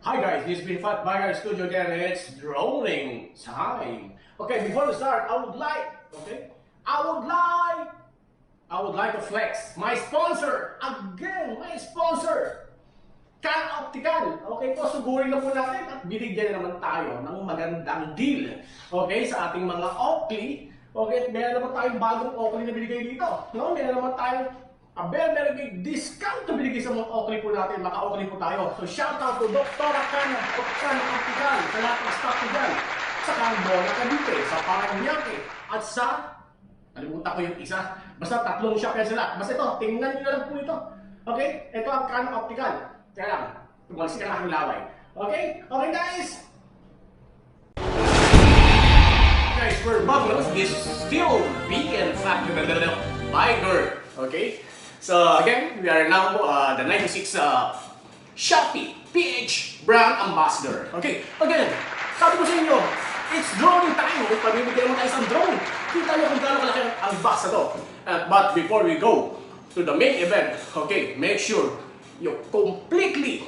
Hi guys, this is Vnfatbiker Studio again and it's rolling time. Okay, before we start, I would like to flex my sponsor. Again, my sponsor. Can Optical. Okay po, sugurin na po natin at binigyan na naman tayo ng magandang deal. Okay, sa ating mga Oakley. Okay, at meron naman tayong bagong Oakley na binigay dito. No, meron naman tayong a very big discount na binigay sa mga Oakley po natin. Maka-Oakley po tayo. So shout out to Dr. Can Optical sa lahat ng stock ko dyan. Sa Carbona Cavite, sa Paranaque, at sa nalimutan ko yung isa. Basta tatlong shop yan sila. Basta ito, tingnan nyo na lang po ito. Okay? Ito ang Can Optical. Kaya lang, tumalis ka na aking laway. Okay? Okay guys? Guys, we're back. This is still Vnfatbiker. Okay? So again, we are now the 96 Shopee PH brand ambassador. Okay? Again, sabi ko sa inyo, it's droning time. Pamimigay mo tayo isang drone. Kita nyo kung gaano kalaki ang box na to. But before we go to the main event, okay, make sure you completely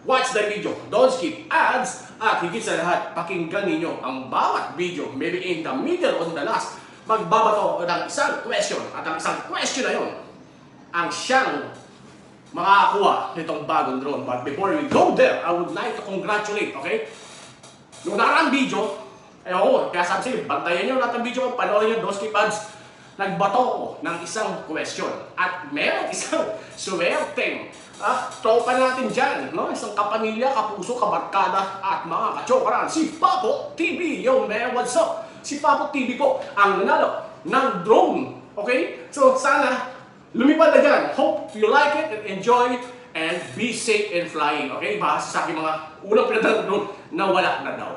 watch the video. Don't skip ads. At higit sa lahat, pakinggan ninyo ang bawat video. Maybe in the middle or the last, magbabato ng isang question. At ang isang question na yun, ang siyang makakakuha nitong bagong drone. But before we go there, I would like to congratulate, okay? Noong nakaraang video, kaya sabi sa'yo, bantayan nyo lahat ng video, panoorin nyo, don't skip ads. Nagbato ko ng isang question. At meron isang swerteng tropa natin dyan, no? Isang kapamilya, kapuso, kabarkada, at mga kachokaran. Si Papo TV, yo man, what's up? Si Papo TV po ang nanalo ng drone. Okay? So sana lumipad na dyan. Hope you like it and enjoy and be safe in flying. Okay? Bahasa sa aking mga unang pinadalang drone na wala na daw.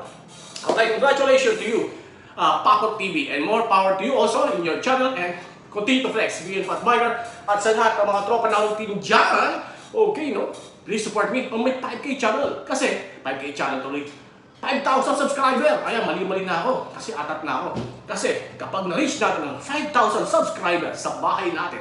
Okay, congratulations to you, Papo TV, and more power to you also in your channel and continue to flex. Vnfatbiker at sa lahat ng mga tropa na team dyan. Okay, no? Please support me on my 5K channel. Kasi 5K channel tuloy. 5,000 subscriber. Ayan, mali-mali na ako. Kasi atat na ako. Kasi kapag na-reach natin ng 5,000 subscribers sa bahay natin,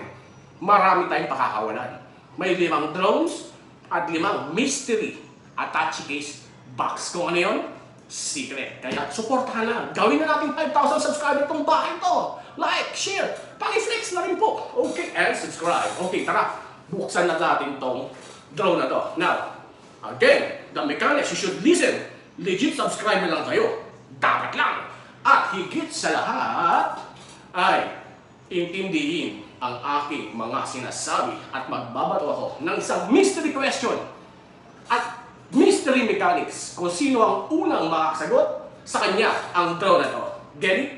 marami tayong pakakawalan. May 5 drones at 5 mystery attache case box. Kung ano yun? Secret. Kaya supportahan na. Gawin na natin 5,000 subscriber itong bahay to. Like, share, paki-flex na rin po. Okay, and subscribe. Okay, tara. Buksan na natin itong drone na to. Now, again, the mechanics, you should listen. Legit subscriber lang kayo. Dapat lang. At higit sa lahat, ay intindihin ang aking mga sinasabi at magbabato ako ng isang mystery question at mystery mechanics kung sino ang unang makakasagot sa kanya ang drone na to. Get it?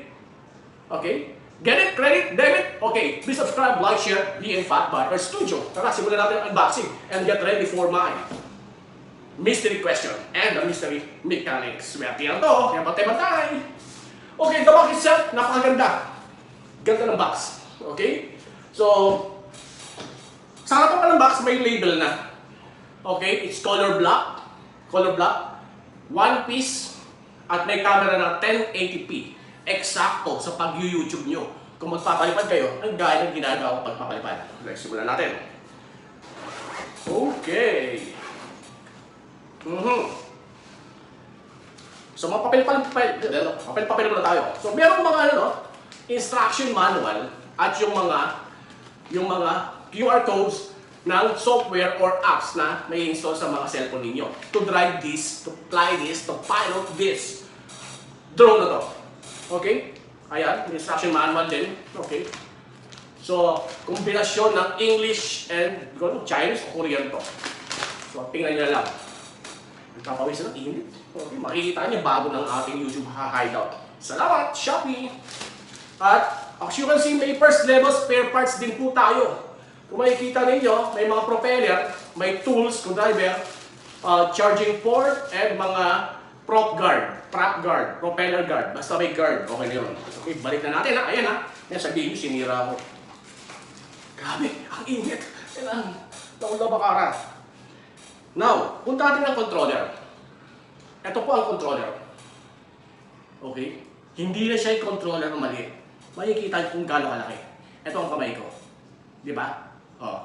Okay? Get it? Credit? Debit? Okay. Please subscribe, like, share, Vnfatbiker Studio. Tara, simulan natin ang unboxing and get ready for my mystery question and the mystery mechanics. Swerte yan to. Kaya bantay-bantay. Okay, the box itself, napakaganda. Ganda ng box. Okay? So, sa harapan pa ng box, may label na. Okay? It's color black. Color black. One piece. At may camera na 1080p. Eksakto sa pag-YouTube nyo. Kung magpapalipad kayo, ang gaya ng ginagawa ko pagpapalipad. Let's simulan natin. Okay. So, papel muna tayo. So, merong mga instruction manual at yung mga QR codes ng software or apps na may install sa mga cellphone ninyo to drive this, to fly this, to pilot this drone na to. Okay? Ayan, instruction manual din. Okay? So, kombinasyon ng English and Chinese o Korean to. So, tingnan nyo lang. Nagpapawis na init. Okay, makikita niyo bago ng ating YouTube hideout. Salamat, Shopee! At, as you can see, may first level spare parts din po tayo. Kung makikita ninyo, may mga propeller, may tools, driver, charging port, and mga prop guard, propeller guard. Basta may guard. Okay na yun. Okay, balik na natin. Ayan ha. Yan, sabihin nyo, sinira ko. Grabe, ang init. Yan ang naulabakaran. Now, punta natin ang controller. Ito po ang controller. Okay? Hindi na siya yung controller na maliit. Makikita kung gaano kalaki. Ito ang kamay ko. Di ba?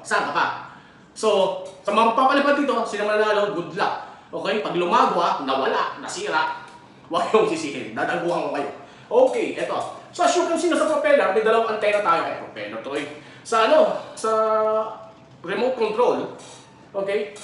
Saan ka pa? So, sa mga papalipad dito, sila mananalo, good luck. Okay? Pag lumagwa, nawala, nasira, huwag yung sisihin. Dadaguhan ko kayo. Okay, eto. So as you can see na sa propeller, may dalawang antena tayo. Propeller to eh. Sa remote control, okay?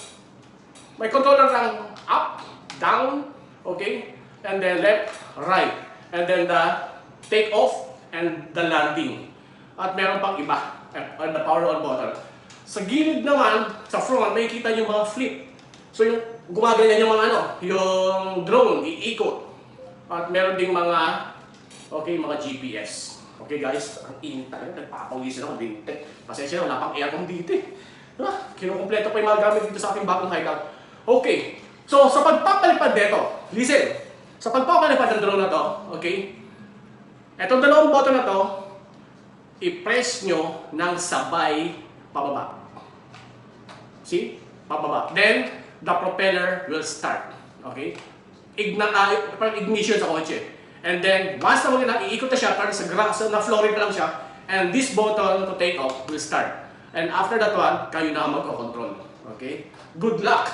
May controller ng up, down, okay? And then left, right. And then the take off and the landing. At meron pang iba. And the power on button. Sa gilid naman, sa front, may kita yung mga flip. So yung gumaganyan yung mga yung drone, iikot. At meron ding mga mga GPS. Okay guys, ang init tayo. Nagpapawisin ako dito. Pasensya na, wala pang aircon dito eh. Kinukumpleto pa yung mga gamit dito sa aking bagong hideout. Okay, so sa pagpapalipad dito, listen. Sa pagpapalipad ng drone na to, okay? Etong dalawang button na to, i-press nyo ng sabay pababa. See? Pababa. Then, the propeller will start. Okay? Ignition sa kotse. And then, once na iikot na siya, parang na flooring pa lang siya, and this button to take off will start. And after that one, kayo na magko-control. Okay? Good luck!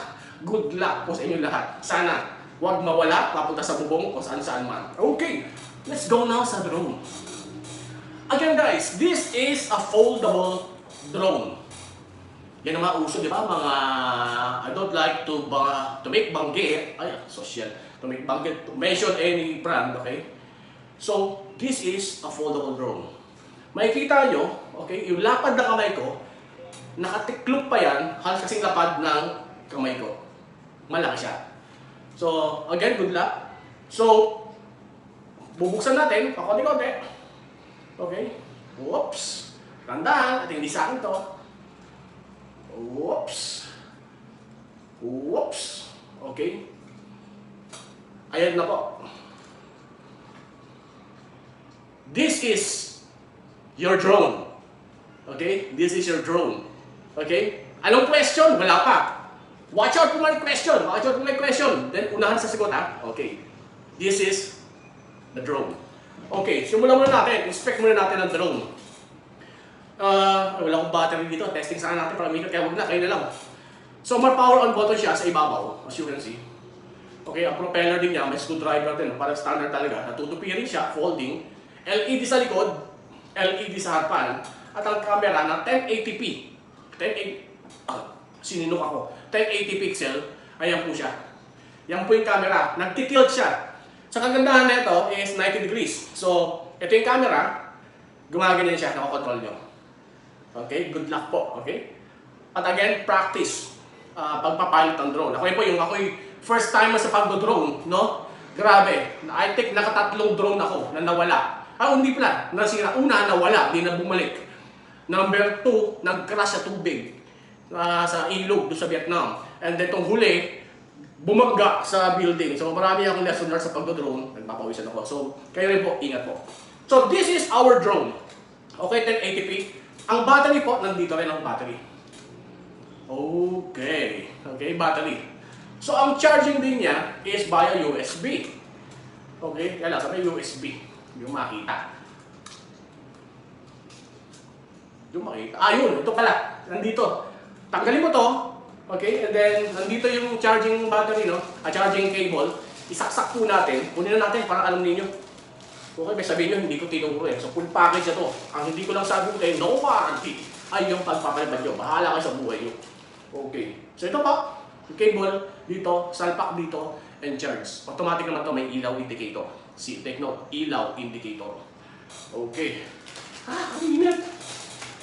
Good luck po sa inyo lahat. Sana, huwag mawala, papunta sa bubong o saan-saan man. Okay, let's go now sa drone. Again guys, this is a foldable drone. Yan ang mga uso, di ba? Mga, I don't like to make bangge. Ay, social. To make bangge, to mention any brand, okay? So, this is a foldable drone. Makikita nyo, okay, yung lapad ng kamay ko, nakatiklop pa yan, halos kasing lapad ng kamay ko. Malaki siya. So, again, good luck. So, bubuksan natin, pakonti-konti. Okay? Whoops! Tandaan, at hindi sa akin to. Whoops! Whoops! Okay? Ayan na po. This is your drone. Okay? This is your drone. Okay? Anong question? Wala pa. Watch out for my question. Watch out for my question. Then, unahan sa sagot ha. Okay. This is the drone. Okay, simulan muna natin. Inspect muna natin ang drone. Wala akong battery dito. Testing sana natin para makita. Kaya huwag na, kayo na lang. So, may power on button siya sa ibabaw. As you can see. Okay, ang propeller din niya, may screwdriver din. Parang standard talaga. Natutupi rin siya, folding. LED sa likod, LED sa harapan. At ang camera na 1080p. 1080 pixel. Ayan po siya. Yan po yung camera. Nagtitilt siya. Sa kagandahan nito is 90 degrees. So, ito yung camera. Gumaganyan siya. Nakakontrol nyo. Okay? Good luck po. Okay? At again, practice. Pagpapilot ng drone. Ako yung first timer sa pagdo-drone. No? Grabe. I think nakatatlong drone ako na nawala. Hindi pala. Nasira. Una, nawala. Hindi na bumalik. Number 2, nag-crash sa tubig. Sa ilog doon sa Vietnam. And then itong huli, bumagga sa building. So marami akong lesson learned sa pagdo-drone. Nagpapawisan ako. So kayo rin po, ingat po. So this is our drone. Okay, 1080p. Ang battery po, nandito rin ang battery. Okay. Okay, battery. So ang charging din niya is via USB. Okay, kaya lang, sabi USB. Yung makita. Yung makita. Yun, ito pala. Nandito. Tanggalin mo to. Okay, and then nandito yung charging battery, no? Charging cable. Isaksak po natin. Kunin na natin para alam niyo. Okay, may sabihin nyo, hindi ko tinuro eh. So full package na to. Ang hindi ko lang sabi ko kayo, no warranty. Ay yung pagpapalipad nyo. Bahala kayo sa buhay nyo. Okay. So ito pa, yung cable dito, salpak dito, and charge. Automatic naman to, may ilaw indicator. See, take note, ilaw indicator. Okay. Ang init.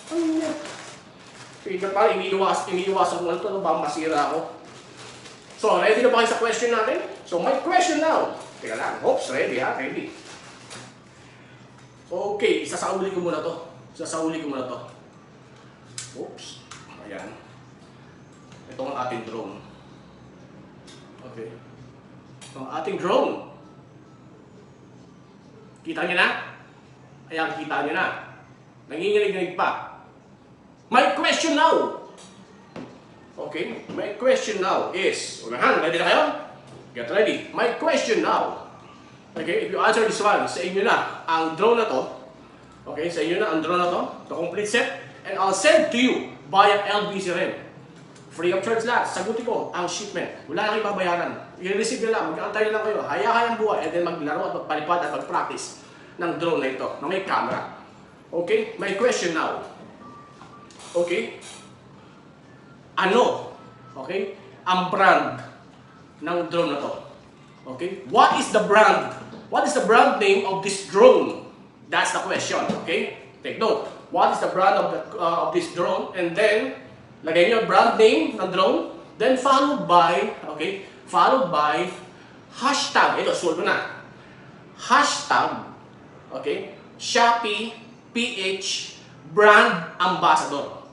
Ang init. Pinag pa, iniiwasan ko lang ito, baka masira ako. So, ready na ba kayo sa question natin? So, my question now. Teka lang, oops, ready ha, ready. Okay, isasauli ko muna to. Oops, ayan. Ito ang ating drone. Okay. Ito ang ating drone. Kita niyo na? Ayan, kita niyo na. Nanginginig-nginig pa. My question now. Okay, my question now is, ready na kayo? Get ready. My question now. Okay, if you answer this one, sa inyo na ang drone na to. Okay, sa inyo na ang drone na to. The complete set. And I'll send to you via LBC rin. Free of charge lahat. Sagutin ko ang shipment. Wala nang ibabayaran. I-receive nyo lang. Mag-antay lang kayo. Hayahayang buhay. And then maglaro at magpalipad at mag-practice ng drone na ito. Na may camera. Okay? My question now. Okay? Ano? Okay? Ang brand ng drone na to. Okay? What is the brand? What is the brand name of this drone? That's the question. Okay? Take note. What is the brand of this drone? And then, lagay nyo brand name ng drone. Then followed by, okay? Followed by hashtag. Ito, suot ko na. Hashtag, okay? Shopee PH Brand Ambassador.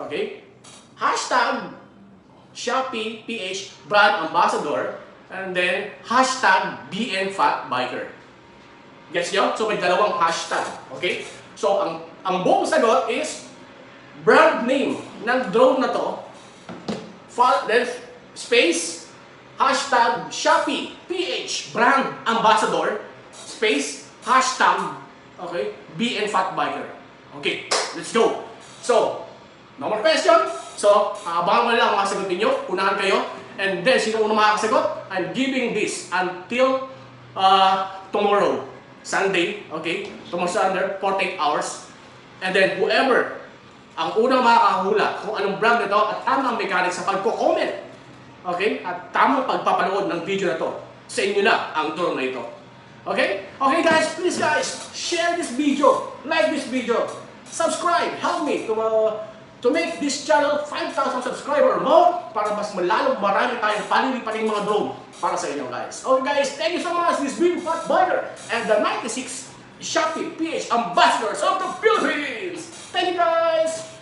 Okay? Hashtag Shopee PH Brand Ambassador. And then, hashtag Vnfatbiker. Gets nyo? So, may dalawang hashtag. Okay? So, ang buong sagot is brand name ng drone na to. Then, space, hashtag Shopee PH Brand Ambassador. Space, hashtag, okay, Vnfatbiker. Okay, let's go. So, no more question. So, abangan mo lang ang mga sagot ninyo. Unahan kayo. And then, sino unang makakasagot? I'm giving this until tomorrow, Sunday, okay? Tomorrow Sunday, 48 hours. And then, whoever ang unang makakahula kung anong brand nito at tamang mechanics sa pagko-comment, okay? At tamang pagpapanood ng video na to, sa inyo na ang drone na ito. Okay? Okay guys, please guys, share this video, like this video, subscribe, help me to make this channel 5,000 subscriber more para mas malalong marami tayong palilipating mga drone para sa inyo guys. Okay guys, thank you so much. This is Vnfatbiker and the 96 Shopee PH Ambassadors of the Philippines. Thank you guys!